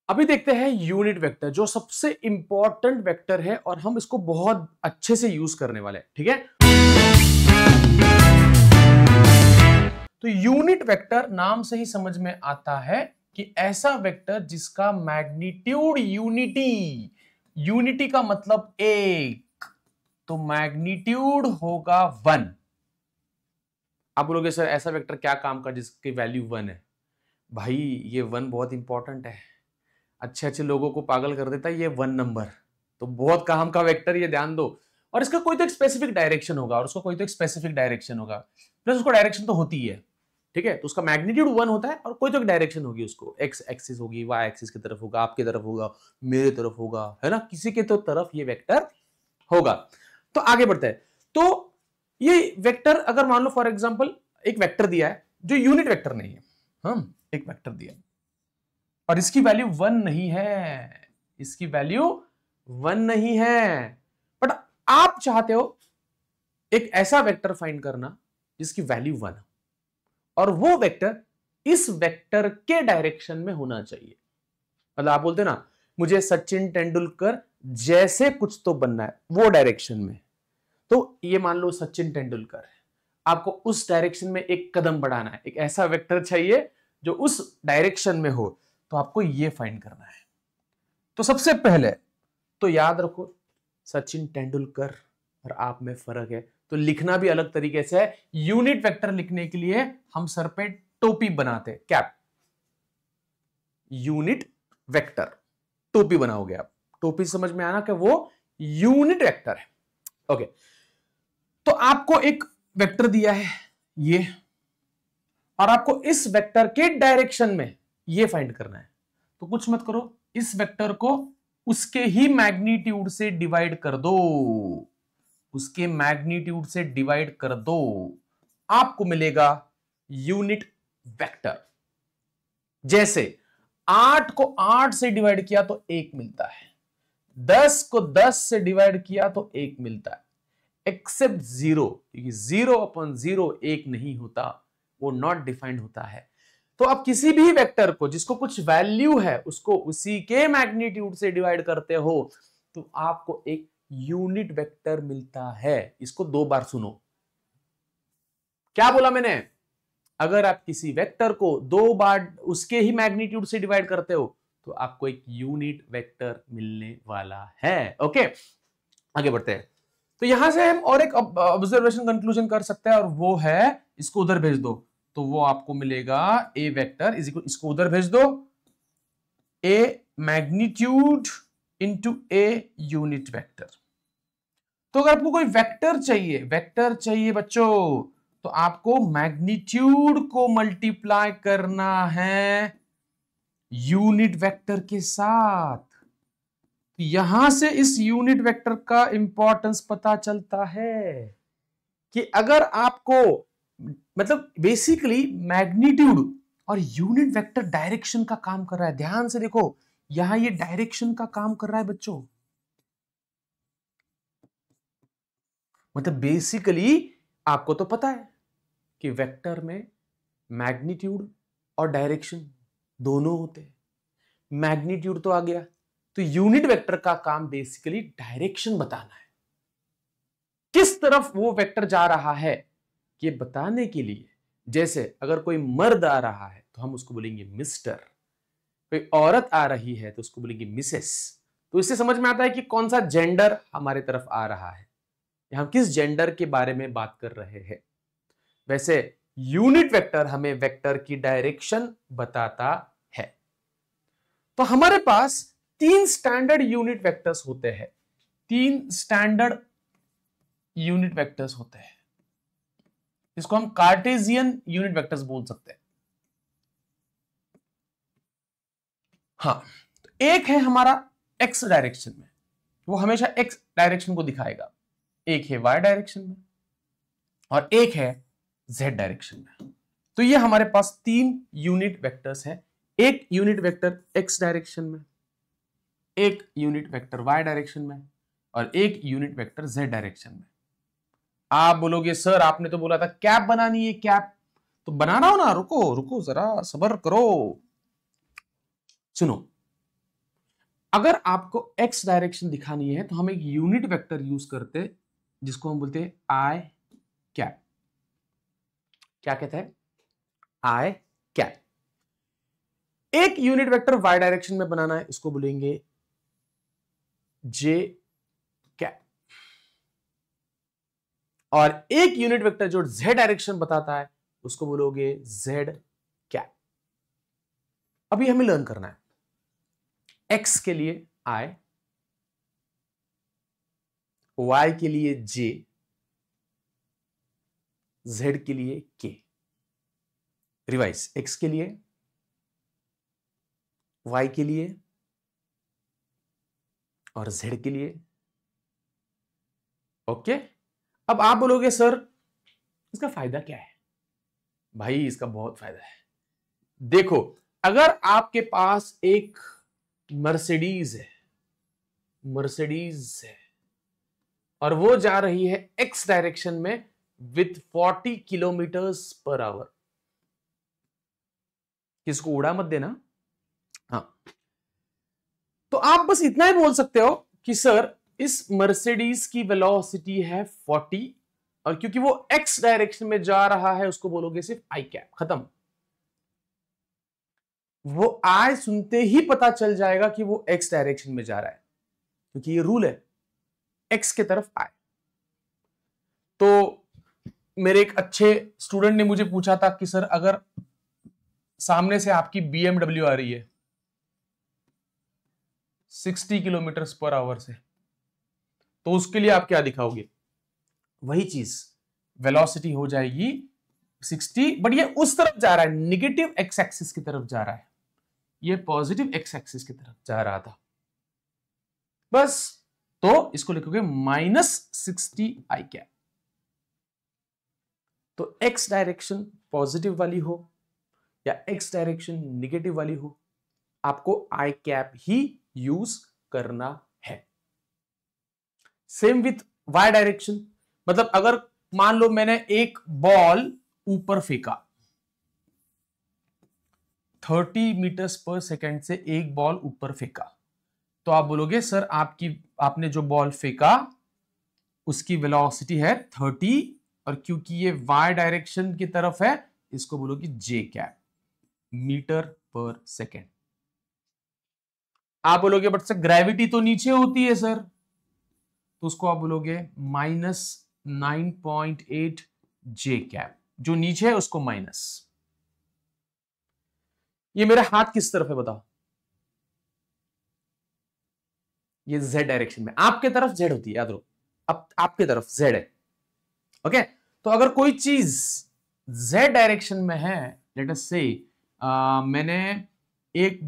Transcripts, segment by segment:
अभी देखते हैं यूनिट वेक्टर, जो सबसे इंपॉर्टेंट वेक्टर है और हम इसको बहुत अच्छे से यूज करने वाले हैं। ठीक है, तो यूनिट वेक्टर नाम से ही समझ में आता है कि ऐसा वेक्टर जिसका मैग्नीट्यूड यूनिटी का मतलब एक, तो मैग्नीट्यूड होगा 1। आप बोलोगे सर ऐसा वेक्टर क्या काम का जिसकी वैल्यू 1 है? भाई ये 1 बहुत इंपॉर्टेंट है, अच्छे अच्छे लोगों को पागल कर देता है ये 1 नंबर। तो बहुत काम का वेक्टर, ये ध्यान दो। और इसका कोई तो एक स्पेसिफिक डायरेक्शन होगा, और उसका कोई तो एक स्पेसिफिक डायरेक्शन होगा, प्लस उसको डायरेक्शन तो होती है। ठीक है, तो उसका मैग्नीट्यूड 1 होता है और कोई तो एक डायरेक्शन होगी, उसको एक्स एक्सिस होगी, वाई एक्सिस की तरफ होगा, आपकी तरफ होगा, मेरे तरफ होगा, है ना, किसी के तो तरफ ये वेक्टर होगा। तो आगे बढ़ते हैं। तो ये वेक्टर अगर मान लो फॉर एग्जांपल एक वेक्टर दिया है जो यूनिट वेक्टर नहीं है, हम एक वेक्टर दिया और इसकी वैल्यू 1 नहीं है, इसकी वैल्यू 1 नहीं है, बट आप चाहते हो एक ऐसा वेक्टर फाइंड करना जिसकी वैल्यू 1 है और वो वेक्टर इस वेक्टर के डायरेक्शन में होना चाहिए। मतलब आप बोलते ना मुझे सचिन तेंदुलकर जैसे कुछ तो बनना है वो डायरेक्शन में, तो ये मान लो सचिन तेंदुलकर है, आपको उस डायरेक्शन में एक कदम बढ़ाना है, एक ऐसा वेक्टर चाहिए जो उस डायरेक्शन में हो, तो आपको ये फाइंड करना है। तो सबसे पहले तो याद रखो सचिन तेंदुलकर और आप में फर्क है, तो लिखना भी अलग तरीके से है। यूनिट वेक्टर लिखने के लिए हम सर पे टोपी बनाते हैं, कैप, यूनिट वेक्टर, टोपी बनाओगे आप, टोपी समझ में आना कि वो यूनिट वेक्टर है। ओके, तो आपको एक वेक्टर दिया है ये, और आपको इस वेक्टर के डायरेक्शन में ये फाइंड करना है। तो कुछ मत करो, इस वेक्टर को उसके ही मैग्नीट्यूड से डिवाइड कर दो, उसके मैग्नीट्यूड से डिवाइड कर दो, आपको मिलेगा यूनिट वेक्टर। जैसे 8 को 8 से डिवाइड किया तो 1 मिलता है, 10 को 10 से डिवाइड किया तो 1 मिलता है, एक्सेप्ट 0, क्योंकि 0/0 1 नहीं होता, वो नॉट डिफाइंड होता है। तो आप किसी भी वेक्टर को जिसको कुछ वैल्यू है उसको उसी के मैग्नीट्यूड से डिवाइड करते हो तो आपको एक यूनिट वेक्टर मिलता है। इसको 2 बार सुनो, क्या बोला मैंने? अगर आप किसी वेक्टर को 2 बार उसके ही मैग्नीट्यूड से डिवाइड करते हो तो आपको एक यूनिट वेक्टर मिलने वाला है। ओके, आगे बढ़ते हैं। तो यहां से हम और एक ऑब्जर्वेशन कंक्लूजन कर सकते हैं, और वो है इसको उधर भेज दो, तो वो आपको मिलेगा ए वेक्टर इज इक्वल, इसको उधर भेज दो, ए magnitude into a unit vector. तो अगर आपको कोई वेक्टर चाहिए बच्चों, तो आपको मैग्नीट्यूड को मल्टीप्लाई करना है यूनिट वेक्टर के साथ। यहां से इस यूनिट वेक्टर का इंपॉर्टेंस पता चलता है कि अगर आपको, मतलब बेसिकली मैग्नीट्यूड और यूनिट वेक्टर डायरेक्शन का काम कर रहा है। ध्यान से देखो, यहां ये डायरेक्शन का काम कर रहा है बच्चों। मतलब बेसिकली आपको तो पता है कि वेक्टर में मैग्नीट्यूड और डायरेक्शन दोनों होते हैं। मैग्नीट्यूड तो आ गया, तो यूनिट वेक्टर का काम बेसिकली डायरेक्शन बताना है, किस तरफ वो वेक्टर जा रहा है ये बताने के लिए। जैसे अगर कोई मर्द आ रहा है तो हम उसको बोलेंगे मिस्टर, कोई औरत आ रही है तो उसको बोलेंगे मिसेस। तो इससे समझ में आता है कि कौन सा जेंडर हमारे तरफ आ रहा है, हम किस जेंडर के बारे में बात कर रहे हैं। वैसे यूनिट वेक्टर हमें वेक्टर की डायरेक्शन बताता है। तो हमारे पास 3 स्टैंडर्ड यूनिट वेक्टर्स होते हैं, 3 स्टैंडर्ड यूनिट वेक्टर्स होते हैं, इसको हम कार्टेशियन यूनिट वेक्टर्स बोल सकते हैं। हाँ, तो एक है हमारा एक्स डायरेक्शन में, वो हमेशा एक्स डायरेक्शन को दिखाएगा, एक है वाई डायरेक्शन में और एक है जेड डायरेक्शन में। तो ये हमारे पास 3 यूनिट वेक्टर्स हैं, एक यूनिट वेक्टर एक्स डायरेक्शन में, एक यूनिट वेक्टर वाई डायरेक्शन में और एक यूनिट वेक्टर जेड डायरेक्शन में। आप बोलोगे सर आपने तो बोला था कैप बनानी है, कैप तो बना रहा हो ना, रुको रुको जरा सब्र करो। सुनो, अगर आपको एक्स डायरेक्शन दिखानी है तो हम एक यूनिट वेक्टर यूज करते हैं जिसको हम बोलते हैं आई कैप। क्या कहते हैं? आई कैप। एक यूनिट वेक्टर वाई डायरेक्शन में बनाना है, इसको बोलेंगे जे कैप। और एक यूनिट वेक्टर जो z डायरेक्शन बताता है उसको बोलोगे z कैप। अभी हमें लर्न करना है x के लिए i, y के लिए j, z के लिए k। रिवाइज, x के लिए, y के लिए और z के लिए। ओके, अब आप बोलोगे सर इसका फायदा क्या है? भाई इसका बहुत फायदा है। देखो, अगर आपके पास एक मर्सिडीज है और वो जा रही है एक्स डायरेक्शन में विथ 40 किलोमीटर्स पर आवर, किसको उड़ा मत देना। हाँ, तो आप बस इतना ही बोल सकते हो कि सर इस मर्सिडीज की वेलोसिटी है 40 और क्योंकि वो एक्स डायरेक्शन में जा रहा है उसको बोलोगे सिर्फ आई कैप। खत्म। वो आई सुनते ही पता चल जाएगा कि वो एक्स डायरेक्शन में जा रहा है क्योंकि ये रूल है, एक्स के तरफ आई। तो मेरे एक अच्छे स्टूडेंट ने मुझे पूछा था कि सर अगर सामने से आपकी BMW आ रही है 60 किलोमीटर पर आवर से, तो उसके लिए आप क्या दिखाओगे? वही चीज, वेलोसिटी हो जाएगी 60, बट ये उस तरफ जा रहा है, निगेटिव एक्स एक्सिस की तरफ जा रहा है, ये पॉजिटिव एक्स एक्सिस की तरफ जा रहा था बस। तो इसको लिखोगे -60 आई कैप। तो एक्स डायरेक्शन पॉजिटिव वाली हो या एक्स डायरेक्शन निगेटिव वाली हो, आपको आई कैप ही यूज करना है। सेम विथ वाई डायरेक्शन, मतलब अगर मान लो मैंने एक बॉल ऊपर फेंका 30 मीटर्स पर सेकेंड से, एक बॉल ऊपर फेंका, तो आप बोलोगे सर आपने जो बॉल फेंका उसकी वेलोसिटी है 30 और क्योंकि ये वाई डायरेक्शन की तरफ है इसको बोलोगे जे कैप, मीटर पर सेकेंड। आप बोलोगे बट सर ग्रेविटी तो नीचे होती है सर, तो उसको आप बोलोगे -9.8 जे कैप, जो नीचे है उसको माइनस। ये मेरा हाथ किस तरफ है बताओ? ये z डायरेक्शन में, आपके तरफ z होती है, याद रखो, अब आपके तरफ z है। ओके, तो अगर कोई चीज z डायरेक्शन में है, लेट अस से मैंने एक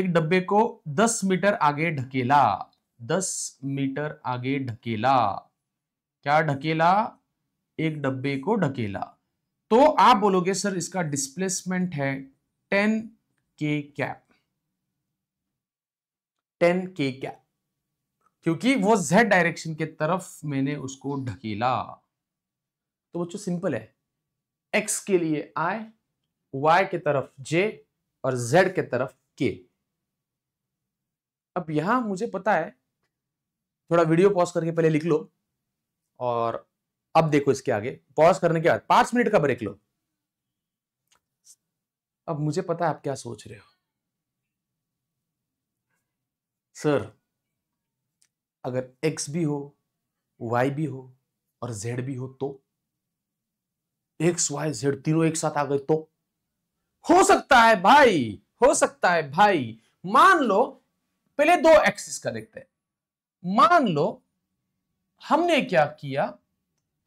डब्बे को 10 मीटर आगे ढकेला, 10 मीटर आगे ढकेला, क्या ढकेला? एक डब्बे को ढकेला, तो आप बोलोगे सर इसका डिस्प्लेसमेंट है 10 के कैप, 10 के कैप, क्योंकि वो z डायरेक्शन के तरफ मैंने उसको ढकेला। तो बच्चों सिंपल है, x के लिए i, y के तरफ j और z के तरफ k। अब यहां मुझे पता है, थोड़ा वीडियो पॉज करके पहले लिख लो और अब देखो इसके आगे, पॉज करने के बाद 5 मिनट का ब्रेक लो। अब मुझे पता है आप क्या सोच रहे हो, सर अगर x भी हो, y भी हो और z भी हो तो x y z तीनों एक साथ आ गए तो? हो सकता है भाई, हो सकता है भाई। मान लो पहले दो एक्सिस का देखते हैं। मान लो हमने क्या किया,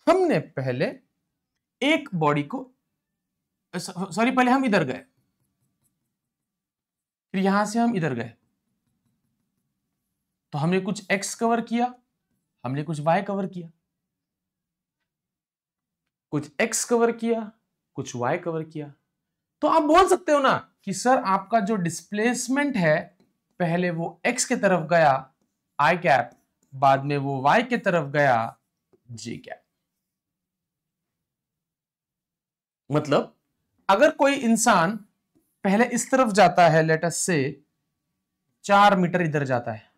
हमने पहले एक बॉडी को, सॉरी पहले हम इधर गए, फिर यहां से हम इधर गए, तो हमने कुछ x कवर किया, हमने कुछ y कवर किया, कुछ x कवर किया, कुछ y कवर किया। तो आप बोल सकते हो ना कि सर आपका जो डिस्प्लेसमेंट है पहले वो x के तरफ गया i कैप, बाद में वो y के तरफ गया j कैप। मतलब अगर कोई इंसान पहले इस तरफ जाता है, लेट अस से 4 मीटर इधर जाता है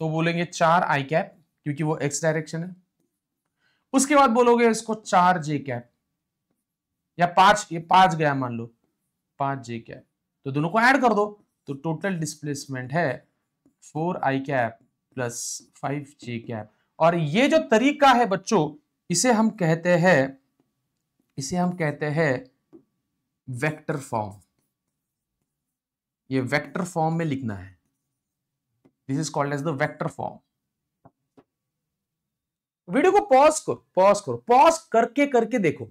तो बोलेंगे 4 आई कैप, क्योंकि वो एक्स डायरेक्शन है। उसके बाद बोलोगे इसको 4 जे कैप, या 5, ये 5 गया मान लो, 5 जे कैप, तो दोनों को ऐड कर दो तो टोटल डिस्प्लेसमेंट है 4 आई कैप प्लस 5 जे कैप। और ये जो तरीका है बच्चों, इसे हम कहते हैं वेक्टर फॉर्म। ये वेक्टर फॉर्म में लिखना है, this is called as the vector form. Video को पॉज करो, पॉज करके देखो,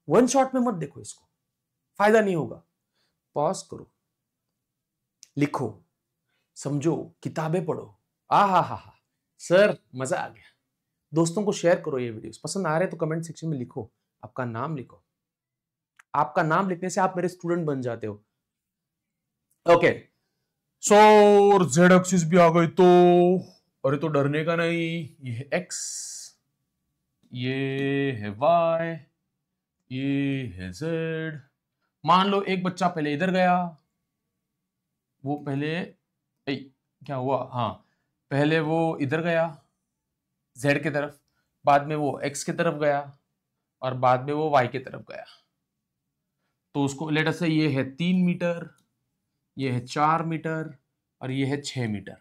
वन शॉट में मत देखो, इसको फायदा नहीं होगा। पॉज करो, लिखो, समझो, किताबें पढ़ो। हा सर मजा आ गया। दोस्तों को शेयर करो ये वीडियोस, पसंद आ रहे तो कमेंट सेक्शन में लिखो, आपका नाम लिखो। आपका नाम लिखने से आप मेरे स्टूडेंट बन जाते हो। ओके, सो जेड एक्सिस भी आ गई तो, अरे तो डरने का नहीं, ये है एक्स, ये है वाई, ये है जेड। मान लो एक बच्चा पहले इधर गया, वो पहले क्या हुआ, हाँ पहले वो इधर गया जेड की तरफ, बाद में वो एक्स की तरफ गया, और बाद में वो वाई की तरफ गया। तो उसको लेट अस से ये है 3 मीटर, ये है 4 मीटर, और ये है 6 मीटर।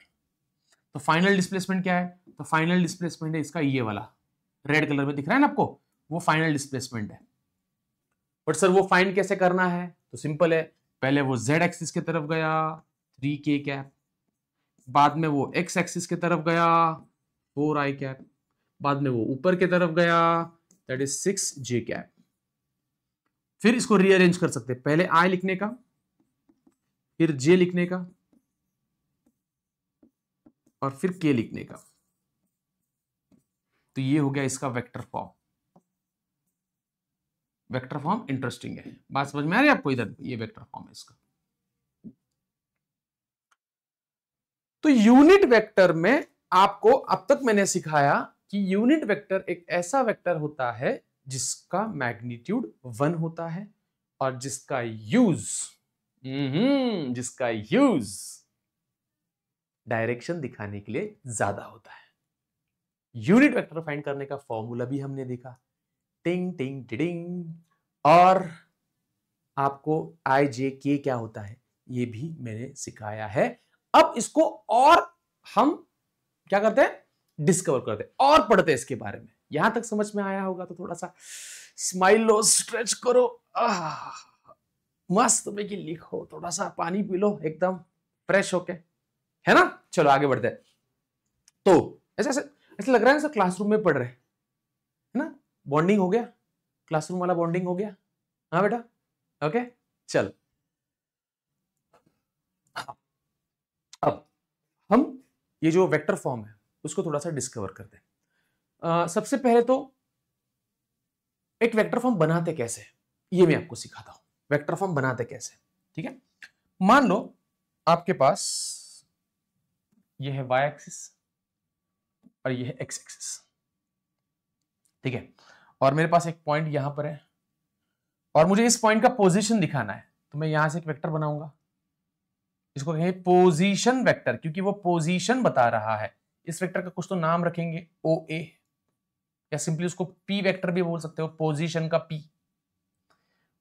तो फाइनल डिस्प्लेसमेंट क्या है? तो फाइनल डिस्प्लेसमेंट है इसका ये वाला, रेड कलर में दिख रहा है ना आपको, वो फाइनल डिस्प्लेसमेंट है। बट सर वो फाइंड कैसे करना है? तो सिंपल है, पहले वो जेड एक्सिस की तरफ गया 3k कैप, बाद में वो एक्स एक्सिस की तरफ गया 4i कैप, बाद में वो ऊपर की तरफ गया दैट इज 6j कैप। फिर इसको रीअरेंज कर सकते हैं, पहले i लिखने का, फिर j लिखने का, और फिर k लिखने का। तो ये हो गया इसका vector form. Vector form interesting है, बात समझ में आ रही है आपको? इधर ये वेक्टर फॉर्म है इसका। तो यूनिट वेक्टर में आपको अब तक मैंने सिखाया कि यूनिट वेक्टर एक ऐसा वेक्टर होता है जिसका मैग्नीट्यूड 1 होता है और जिसका यूज डायरेक्शन दिखाने के लिए ज्यादा होता है। यूनिट वेक्टर फाइंड करने का फॉर्मूला भी हमने देखा, टिंग टिंग टिडिंग, और आपको आई जे के क्या होता है ये भी मैंने सिखाया है। अब इसको और हम क्या करते हैं, डिस्कवर करते हैं और पढ़ते हैं इसके बारे में। यहां तक समझ में आया होगा तो थोड़ा सा स्माइल लो, स्ट्रेच करो, मस्त में लिखो, थोड़ा सा पानी पी लो एकदम फ्रेश होके, है ना। चलो आगे बढ़ते हैं। तो ऐसे ऐसे ऐसे लग रहा है ना क्लासरूम में पढ़ रहे हैं, है ना। बॉन्डिंग हो गया, क्लासरूम वाला बॉन्डिंग हो गया। हाँ बेटा, ओके चलो। अब हम ये जो वेक्टर फॉर्म है उसको थोड़ा सा डिस्कवर करते हैं। सबसे पहले तो एक वेक्टर फॉर्म बनाते कैसे ये मैं आपको सिखाता हूं। वेक्टर फॉर्म बनाते कैसे, ठीक है। मान लो आपके पास ये है y एक्सिस और ये है x एक्सिस, ठीक है, और मेरे पास एक पॉइंट यहां पर है और मुझे इस पॉइंट का पोजीशन दिखाना है। तो मैं यहां से एक वेक्टर बनाऊंगा, इसको कहेंगे पोजीशन वेक्टर, क्योंकि वो पोजीशन बता रहा है। इस वेक्टर का कुछ तो नाम रखेंगे OA, या सिंपली उसको P वेक्टर भी बोल सकते हो, पोजीशन का P।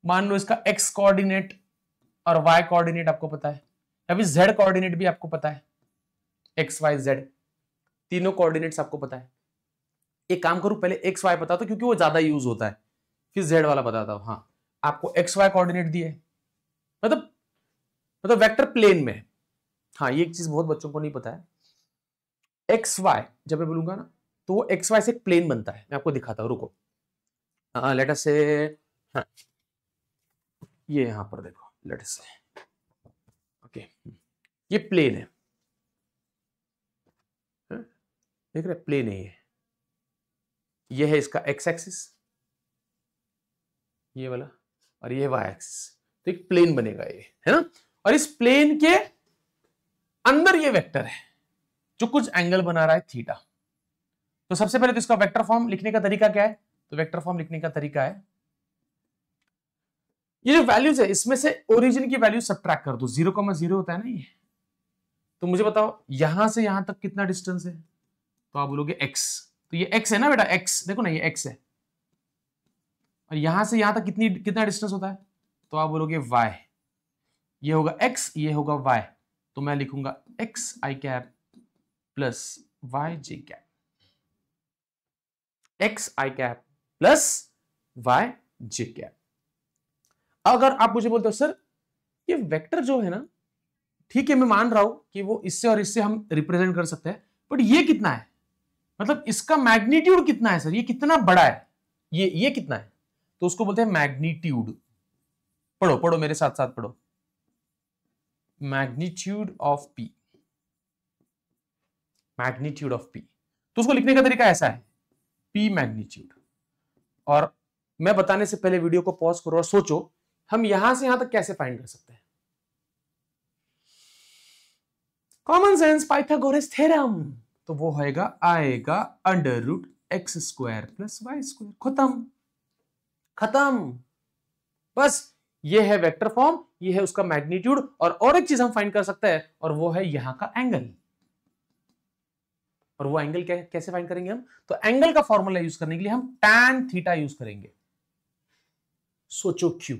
मान लो इसका x कोऑर्डिनेट और y कोऑर्डिनेट आपको पता है, या फिर z कोऑर्डिनेट भी आपको पता है, x y z तीनों कोऑर्डिनेट्स आपको पता है। एक काम करूं, पहले x y बता दो क्योंकि वो ज्यादा यूज होता है, फिर z वाला बताता हूं। हाँ, आपको x y कोऑर्डिनेट दिए, मतलब वेक्टर प्लेन में। हाँ, ये एक चीज बहुत बच्चों को नहीं पता है, एक्स वाई जब मैं बोलूंगा ना तो वो एक्स वाई से एक प्लेन बनता है। मैं आपको दिखाता हूं, रुको। लेट अस से, हाँ, ये यहां पर देखो, लेट अस से, ओके, ये प्लेन है, देख रहे, प्लेन है ये है इसका एक्स एक्सिस, ये वाला, और ये वाई एक्सिस। तो एक प्लेन बनेगा ये, है ना। और इस प्लेन के अंदर ये वेक्टर है जो कुछ एंगल बना रहा है थीटा। तो सबसे पहले तो इसका वेक्टर फॉर्म लिखने का तरीका क्या है? तो वेक्टर फॉर्म लिखने का तरीका है ये जो वैल्यूज है इसमें से ओरिजिन की वैल्यू सब्ट्रैक्ट कर दो, 0,0 होता है ना ये। तो मुझे बताओ यहां से यहां तक कितना डिस्टेंस है, तो आप बोलोगे x। तो ये x है ना बेटा, x देखो ना ये x है, और यहां से यहां तक कितना डिस्टेंस होता है, तो आप बोलोगे y। ये होगा x, ये होगा y, तो मैं लिखूंगा x i cap plus y j cap, x i cap plus y j cap. अगर आप मुझे बोलते हो सर ये वेक्टर जो है ना, ठीक है मैं मान रहा हूं कि वो इससे और इससे हम रिप्रेजेंट कर सकते हैं, बट ये कितना है, मतलब इसका मैग्नीट्यूड कितना है सर, ये कितना बड़ा है, ये कितना है, तो उसको बोलते हैं मैग्नीट्यूड। पढ़ो पढ़ो मेरे साथ साथ पढ़ो, magnitude of P, magnitude of P. तो उसको लिखने का तरीका ऐसा है, पी मैग्नीट्यूड। और मैं बताने से पहले वीडियो को पॉज करो और सोचो हम यहां से यहां तक कैसे फाइंड कर सकते हैं। कॉमन सेंस पाइथागोरस थ्योरम, तो वो आएगा under root x square plus y square, खत्म खत्म। बस ये है वेक्टर फॉर्म, ये है उसका मैग्नीट्यूड, और एक चीज हम फाइंड कर सकते हैं और वो है यहां का एंगल। और वो एंगल कैसे फाइंड करेंगे हम, तो एंगल का फॉर्मूला यूज करने के लिए हम tan थीटा यूज करेंगे। सोचो क्यों,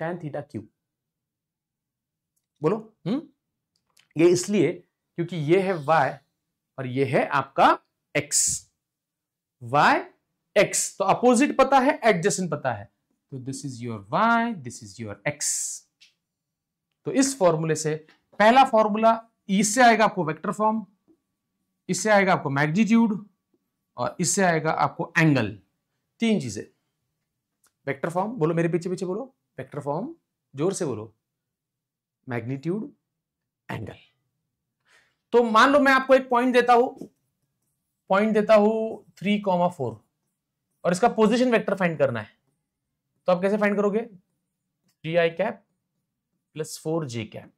tan थीटा क्यों, बोलो। ये इसलिए क्योंकि ये है y और ये है आपका x, y x, तो अपोजिट पता है, एडजेसेंट पता है, तो this is your y, this is your x। तो इस फॉर्मूले से पहला फॉर्मूला, इससे आएगा आपको वेक्टर फॉर्म, इससे आएगा आपको मैग्नीट्यूड, और इससे आएगा आपको एंगल। तीन चीजें, वेक्टर फॉर्म, बोलो मेरे पीछे पीछे बोलो, वेक्टर फॉर्म, जोर से बोलो, मैग्नीट्यूड, एंगल। तो मान लो मैं आपको एक पॉइंट देता हूं 3,4 और इसका पोजीशन वेक्टर फाइंड करना है, तो आप कैसे फाइंड करोगे, 3i cap plus 4j cap.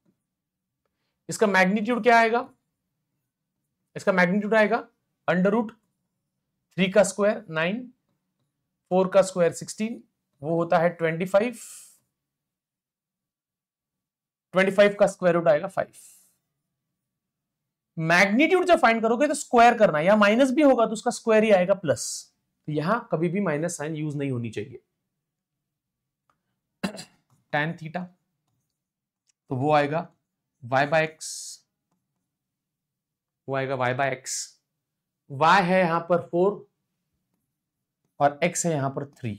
इसका मैग्नीट्यूड क्या आएगा, इसका मैग्नीट्यूड आएगा अंडर रूट 3 का स्क्वायर 9, 4 का स्क्वायर 16, वो होता है 25, 25 का स्क्वायर रूट आएगा 5। मैग्नीट्यूड जब फाइंड करोगे तो स्क्वायर करना, या माइनस भी होगा तो उसका स्क्वायर ही आएगा प्लस, तो यहां कभी भी माइनस साइन यूज नहीं होनी चाहिए। tan थीटा, तो वो आएगा y बाय एक्स, वो आएगा y बाय एक्स, y है यहां पर 4 और x है यहां पर 3,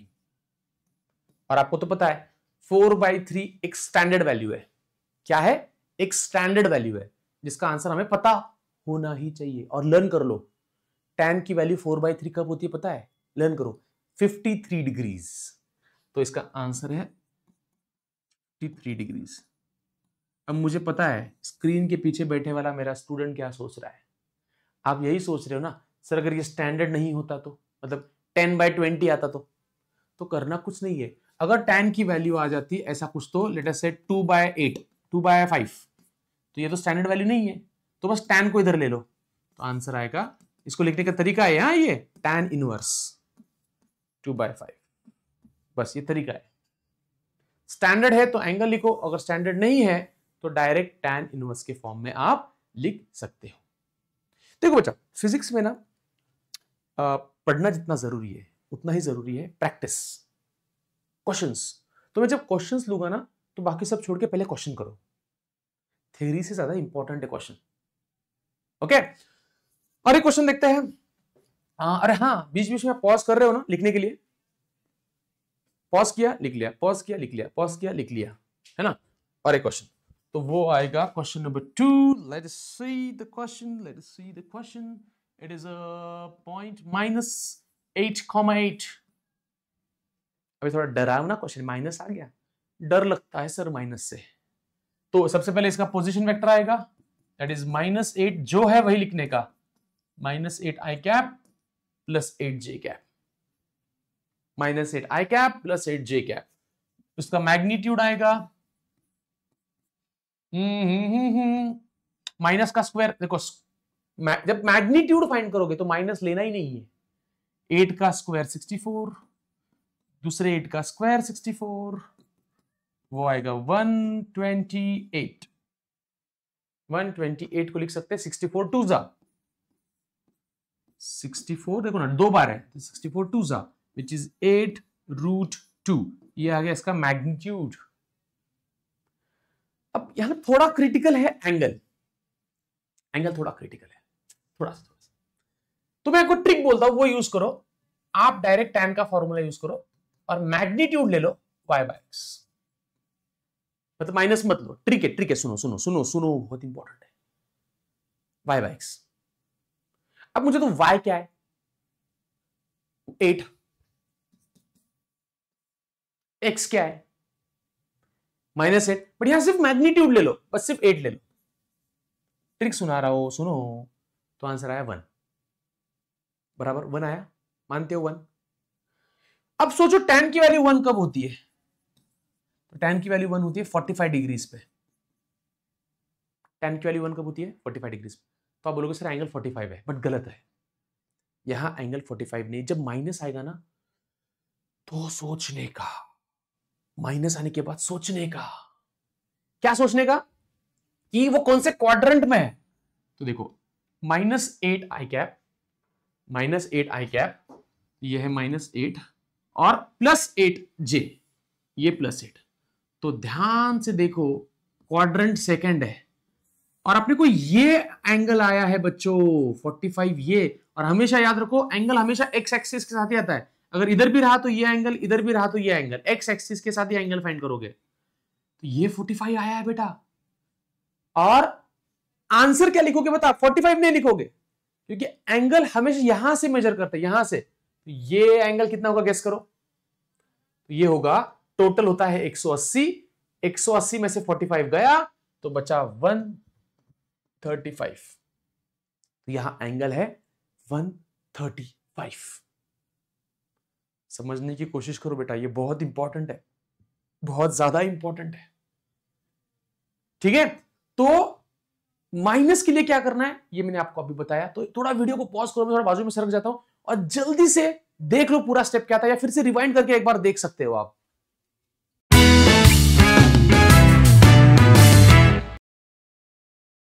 और आपको तो पता है 4/3 एक स्टैंडर्ड वैल्यू है। क्या है, एक स्टैंडर्ड वैल्यू है जिसका आंसर हमें पता होना ही चाहिए। और लर्न कर लो, tan की वैल्यू 4/3 कब होती है पता है, लर्न करो, 53 डिग्रीज। तो इसका आंसर है 53 डिग्रीज। अब मुझे पता है स्क्रीन के पीछे बैठे वाला मेरा स्टूडेंट क्या सोच रहा है, आप यही सोच रहे हो ना, सर अगर ये स्टैंडर्ड नहीं होता तो, मतलब 10/20 आता तो करना कुछ नहीं है। अगर tan की वैल्यू आ जाती ऐसा कुछ, तो लेट अस से 2/8, 2/5, तो ये तो स्टैंडर्ड वैल्यू नहीं है, तो बस tan को इधर ले लो, तो आंसर आएगा। इसको लिखने का तरीका है यहाँ, ये tan इनवर्स 2/5, बस ये तरीका है। स्टैंडर्ड है तो एंगल लिखो, अगर स्टैंडर्ड नहीं है तो डायरेक्ट tan इनवर्स के फॉर्म में आप लिख सकते हो। देखो बच्चा, फिजिक्स में ना पढ़ना जितना जरूरी है उतना ही जरूरी है प्रैक्टिस, क्वेश्चंस। तो मैं जब क्वेश्चंस लूंगा ना, तो बाकी सब छोड़ के पहले क्वेश्चन करो, थ्योरी से ज्यादा इंपॉर्टेंट है क्वेश्चन। ओके, और एक क्वेश्चन देखते हैं। अरे हाँ, बीच बीच में पॉज कर रहे हो ना लिखने के लिए, पॉज किया लिख लिया, पॉज किया लिख लिया, पॉज किया लिख लिया, है ना। और एक क्वेश्चन, तो वो आएगा question number 2। Let us see the question, let us see the question. It is a point -8,8। अभी थोड़ा डरावना क्वेश्चन, माइनस आ गया, डर लगता है सर माइनस से। तो सबसे पहले इसका पोजीशन वेक्टर आएगा, दैट इज -8, जो है वही लिखने का, -8i cap plus 8j cap, -8i cap plus 8j cap. उसका मैग्नीट्यूड आएगा माइनस का स्क्वायर। देखो जब मैग्नीट्यूड फाइंड करोगे तो माइनस लेना ही नहीं है, 8 का स्क्वायर 64 दूसरे 8 का स्क्वायर 64, वो आएगा 128। 128 को लिख सकते हैं 64 टू जा 64, देखो ना 2 बार है तो 64 टू जा विच इज 8√2। ये आ गया इसका मैग्नीट्यूड। अब यहां थोड़ा क्रिटिकल है एंगल, एंगल थोड़ा क्रिटिकल है, थोड़ा सा। तो मैं आपको ट्रिक बोलता हूं, वो यूज करो। आप डायरेक्ट tan का फॉर्मूला यूज करो और मैग्नीट्यूड ले लो y/x, मतलब माइनस मत लो। ट्रिक है, सुनो सुनो सुनो सुनो, बहुत इंपॉर्टेंट है। y/x। अब मुझे तो y क्या है 8, x क्या है -8, बट यहां सिर्फ मैग्नीट्यूड ले लो, बस सिर्फ 8 ले लो। ट्रिक सुना रहा हो, सुनो। तो आंसर आया 1, बराबर 1 आया, मानते हो 1। अब सोचो tan की वैल्यू 1 कब होती है? तो tan की वैल्यू 1 होती है 45 डिग्रीज पे। tan की वैल्यू 1 कब होती है? 45 डिग्रीज पे। तो आप बोलोगे सर एंगल 45 है, बट गलत है। यहां एंगल 45 नहीं, जब माइनस आएगा ना तो सोचने का, माइनस आने के बाद सोचने का। क्या सोचने का? कि वो कौन से क्वाड्रेंट में है। तो देखो -8 i कैप, -8 i कैप, ये है -8 और +8j, ये +8। तो ध्यान से देखो, क्वाड्रेंट सेकंड है और अपने को ये एंगल आया है बच्चों 45 ये। और हमेशा याद रखो एंगल हमेशा x एक्सिस के साथ ही आता है। अगर इधर भी रहा तो ये एंगल, इधर भी रहा तो ये एंगल, x एक्सिस के साथ ही एंगल फाइंड करोगे। तो ये 45 आया है बेटा। और आंसर क्या लिखोगे बता? 45 नहीं लिखोगे, क्योंकि एंगल हमेशा यहां से मेजर करते हैं, यहां से। तो ये एंगल कितना होगा गेस करो? तो ये होगा, टोटल होता है 180, 180 में से 45 गया तो बचा 135। तो यहां एंगल है 135। समझने की कोशिश करो बेटा, ये बहुत इंपॉर्टेंट है, बहुत ज्यादा इंपॉर्टेंट है। ठीक है, तो माइनस के लिए क्या करना है ये मैंने आपको अभी बताया। तो थोड़ा वीडियो को पॉज करो, मैं थोड़ा बाजू में सरक जाता हूं और जल्दी से देख लो पूरा स्टेप क्या था, या फिर से रिवाइंड करके एक बार देख सकते हो आप।